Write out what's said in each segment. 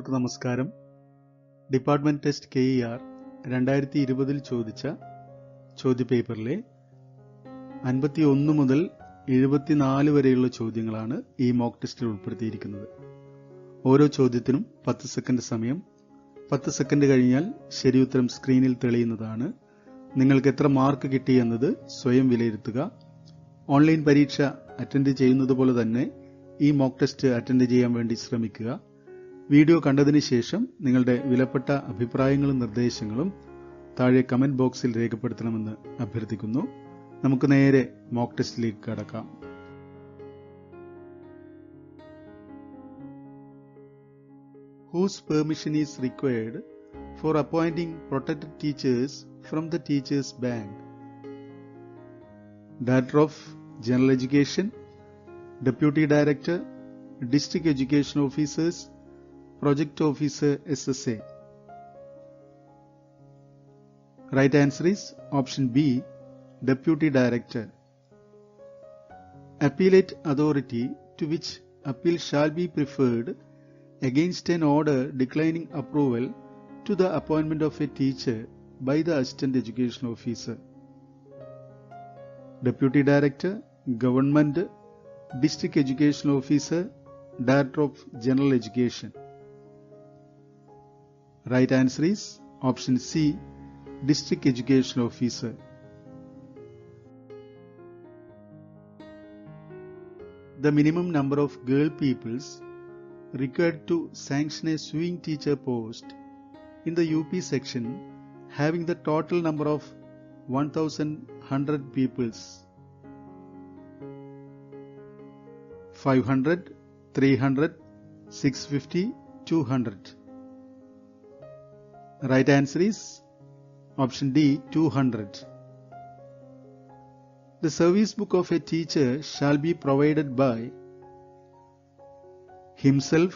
എല്ലാവർക്കും നമസ്കാരം. Department test KER 2020 ചോദിച്ച ചോദ്യപേപ്പറിലെ 51 മുതൽ 74 വരെയുള്ള ചോദ്യങ്ങളാണ് ഈ മോക്ക് ടെസ്റ്റിൽ ഉൾപ്പെടുത്തിയിരിക്കുന്നത്. ഓരോ ചോദ്യത്തിനും 10 സെക്കൻഡ് സമയം. 10 സെക്കൻഡ് കഴിഞ്ഞാൽ ശരിയുത്തരം സ്ക്രീനിൽ തെളിയുന്നതാണ്. നിങ്ങൾക്ക് എത്ര മാർക്ക് കിട്ടി എന്നത് സ്വയം വിലയിരുത്തുക. ഓൺലൈൻ പരീക്ഷ അറ്റൻഡ് ചെയ്യുന്നത് പോലെ തന്നെ ഈ മോക്ക് ടെസ്റ്റ് അറ്റൻഡ് ചെയ്യാൻ വേണ്ടി ശ്രമിക്കുക. വീഡിയോ കണ്ടതിന് ശേഷം നിങ്ങളുടെ വിലപ്പെട്ട അഭിപ്രായങ്ങളും നിർദ്ദേശങ്ങളും താഴെ കമന്റ് ബോക്സിൽ രേഖപ്പെടുത്തണമെന്ന് അഭ്യർത്ഥിക്കുന്നു. നമുക്ക് നേരെ മോക്ക് ടെസ്റ്റിലേക്ക് കടക്കാം. Whose permission is required for appointing protected teachers from the Teachers Bank? Director of General Education, Deputy Director, District Education Officers, Project Officer SSA. Right answer is option B, Deputy Director. Appellate authority to which appeal shall be preferred against an order declining approval to the appointment of a teacher by the Assistant Education Officer. Deputy Director, Government, District Education Officer, Director of General Education. Right answer is option C, District Education Officer. The minimum number of girl pupils required to sanction a sewing teacher post in the UP section having the total number of 1100 pupils: 500, 300, 650, 200. Right answer is option D, 200. The service book of a teacher shall be provided by himself,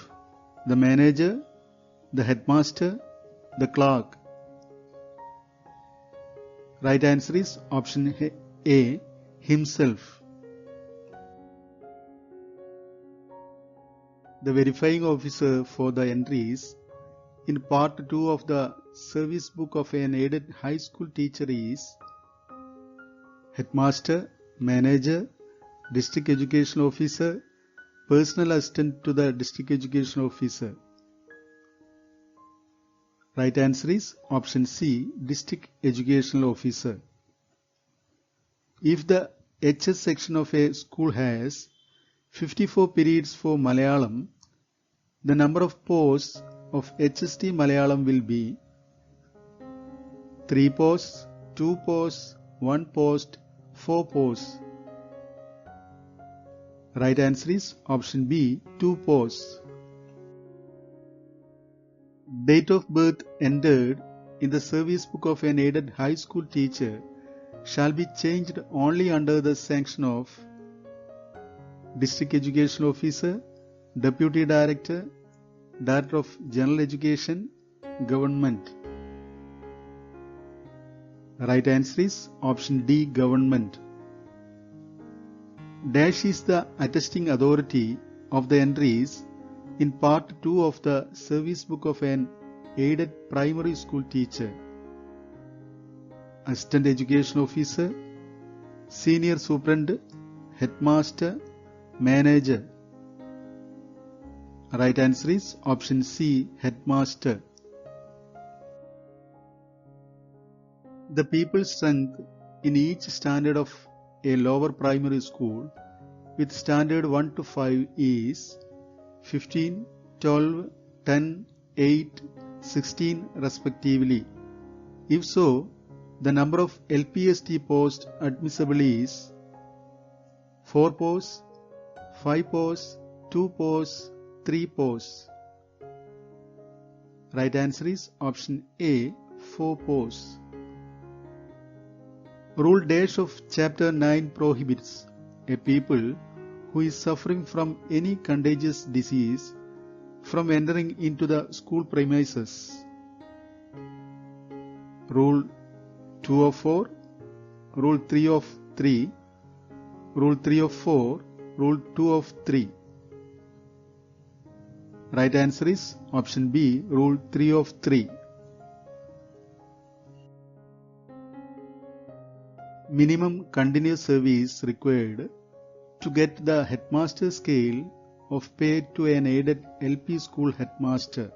the manager, the headmaster, the clerk. Right answer is option A, himself. The verifying officer for the entries in part 2 of the service book of an aided high school teacher is headmaster, manager, district education officer, personal assistant to the district education officer. Right answer is option C, district educational officer. If the HS section of a school has 54 periods for Malayalam, the number of posts of HST Malayalam will be 3 posts, 2 posts, 1 post, 4 posts. Right answer is option B, 2 posts. Date of birth entered in the service book of an aided high school teacher shall be changed only under the sanction of District Education Officer, Deputy Director, Director of General Education, Government. Right answer is option D, Government. Dash is the attesting authority of the entries in part 2 of the service book of an aided primary school teacher: Assistant Education Officer, Senior Superintendent, Headmaster, Manager. Right answer is option C, Headmaster. The pupil strength in each standard of a lower primary school with standard 1 to 5 is 15, 12, 10, 8, 16 respectively. If so, the number of LPST posts admissible is 4 posts, 5 posts, 2 posts, 3 posts. Right answer is option A, 4 posts. Rule dash of chapter 9 prohibits a people who is suffering from any contagious disease from entering into the school premises. Rule 2 of 4, Rule 3 of 3, Rule 3 of 4, Rule 2 of 3. Right answer is option B, Rule 3 of 3. Minimum continuous service required to get the headmaster scale of pay to an aided LP school headmaster.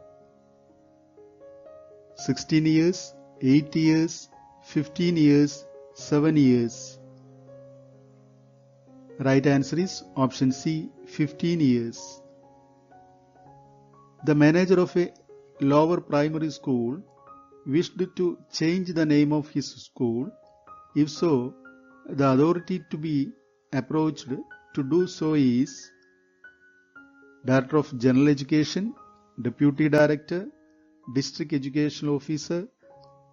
16 years, 8 years, 15 years, 7 years. Right answer is option C, 15 years. The manager of a lower primary school wished to change the name of his school. If so, the authority to be approached to do so is Director of General Education, Deputy Director, District Education Officer,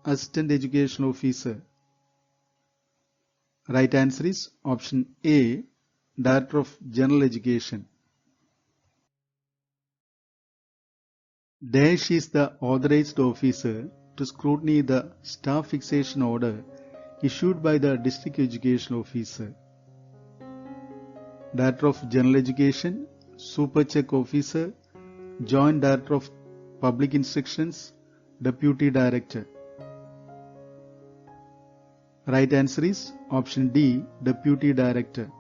Assistant Education Officer. Right answer is option A, Director of General Education. Dash is the authorized officer to scrutiny the staff fixation order issued by the District Education Officer. Director of General Education, Super Check Officer, Joint Director of Public Instructions, Deputy Director. Right answer is option D, Deputy Director.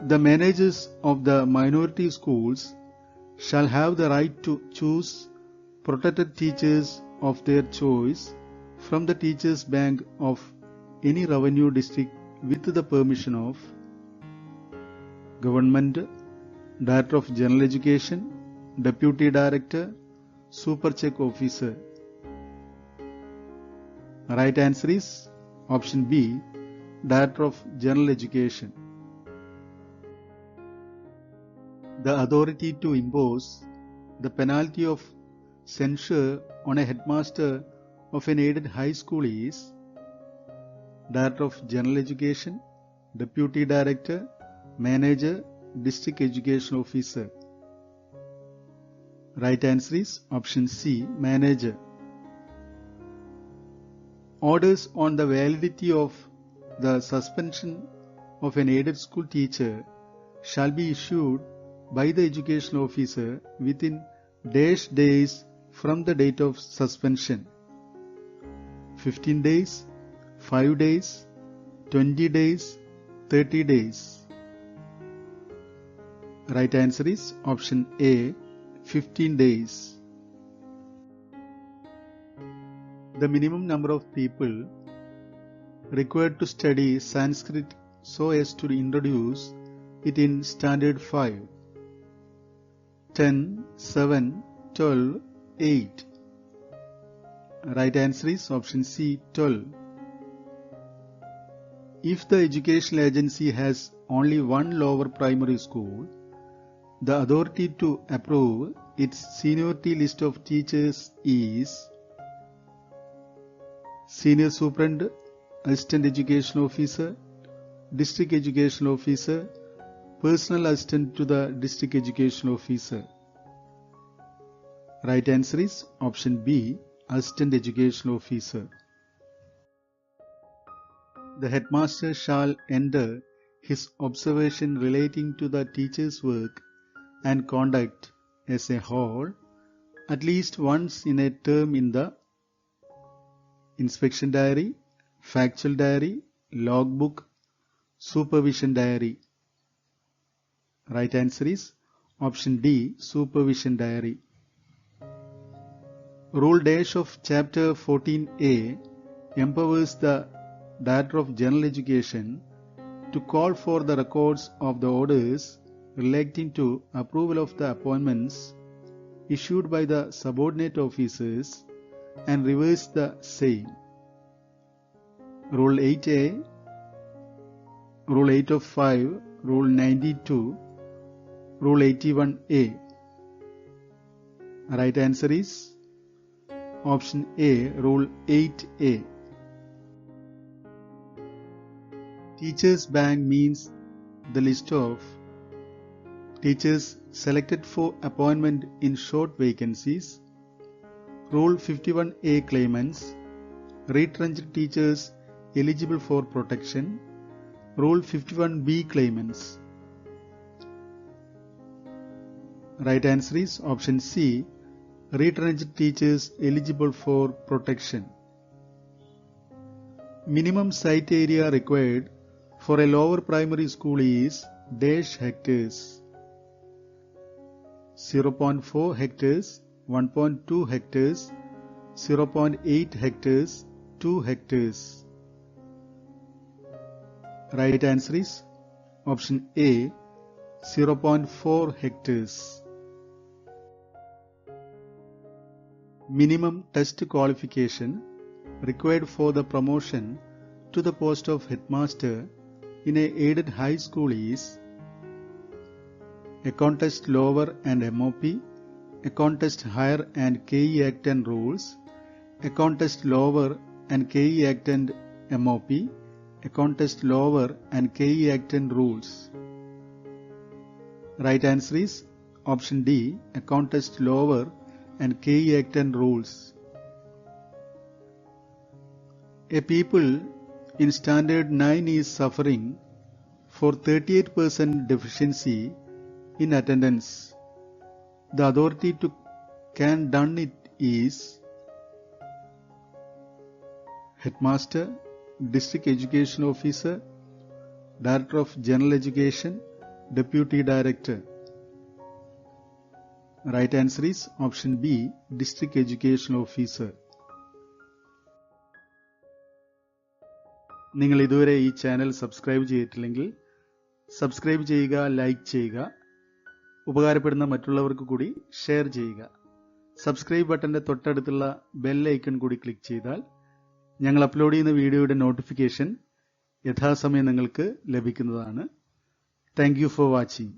The managers of the minority schools shall have the right to choose protected teachers of their choice from the teachers' bank of any revenue district with the permission of Government, Director of General Education, Deputy Director, Super Check Officer. Right answer is option B, Director of General Education. The authority to impose the penalty of censure on a headmaster of an aided high school is Director of General Education, Deputy Director, Manager, District Education Officer. Right answer is option C, Manager. Orders on the validity of the suspension of an aided school teacher shall be issued by the education officer within dash days from the date of suspension. 15 days, 5 days, 20 days, 30 days. Right answer is option A, 15 days. The minimum number of people required to study Sanskrit so as to introduce it in Standard 5. 10, 7, 12, 8. Right answer is option C, 12. If the educational agency has only one lower primary school, the authority to approve its seniority list of teachers is Senior Superintendent, Assistant Education Officer, District Education Officer, Personal Assistant to the District Education Officer. Right answer is option B, Assistant Education Officer. The headmaster shall enter his observation relating to the teacher's work and conduct as a whole at least once in a term in the inspection diary, factual diary, logbook, supervision diary. Right answer is option D, supervision diary. Rule dash of chapter 14A empowers the Director of General Education to call for the records of the orders relating to approval of the appointments issued by the subordinate officers and reverse the same. Rule 8A, Rule 8 of 5, Rule 92, Rule 81A. Right answer is option A, Rule 8A. Teachers' Bank means the list of teachers selected for appointment in short vacancies, Rule 51A claimants, retrenched teachers eligible for protection, Rule 51B claimants. Right answer is option C. Retrenched teachers eligible for protection. Minimum site area required for a lower primary school is dash hectares. 0.4 hectares, 1.2 hectares, 0.8 hectares, 2 hectares. Right answer is option A, 0.4 hectares. Minimum test qualification required for the promotion to the post of headmaster in a aided high school is Account Test Lower and MOP, Account Test Higher and KE Act and Rules, Account Test Lower and KE Act and MOP, Account Test Lower and KE Act and Rules. Right answer is option D, Account Test Lower and KE Act and Rules. A pupil in Standard 9 is suffering for 38% deficiency in attendance. The authority to can done it is Headmaster, District Education Officer, Director of General Education, Deputy Director. Right answer is option B, District Education Officer. നിങ്ങൾ ഇതുവരെ ഈ channel subscribe ചെയ്തിട്ടില്ലെങ്കിൽ subscribe ചെയ്യുക, like ചെയ്യുക, ഉപകാരപ്പെടുന്ന മറ്റുള്ളവർക്ക് കൂടി share ചെയ്യുക. സബ്സ്ക്രൈബ് ബട്ടന്റെ തൊട്ടടുത്തുള്ള ബെൽ ഐക്കൺ കൂടി ക്ലിക്ക് ചെയ്താൽ ഞങ്ങൾ അപ്ലോഡ് ചെയ്യുന്ന വീഡിയോയുടെ നോട്ടിഫിക്കേഷൻ യഥാസമയം നിങ്ങൾക്ക് ലഭിക്കുന്നതാണ്. Thank you for watching.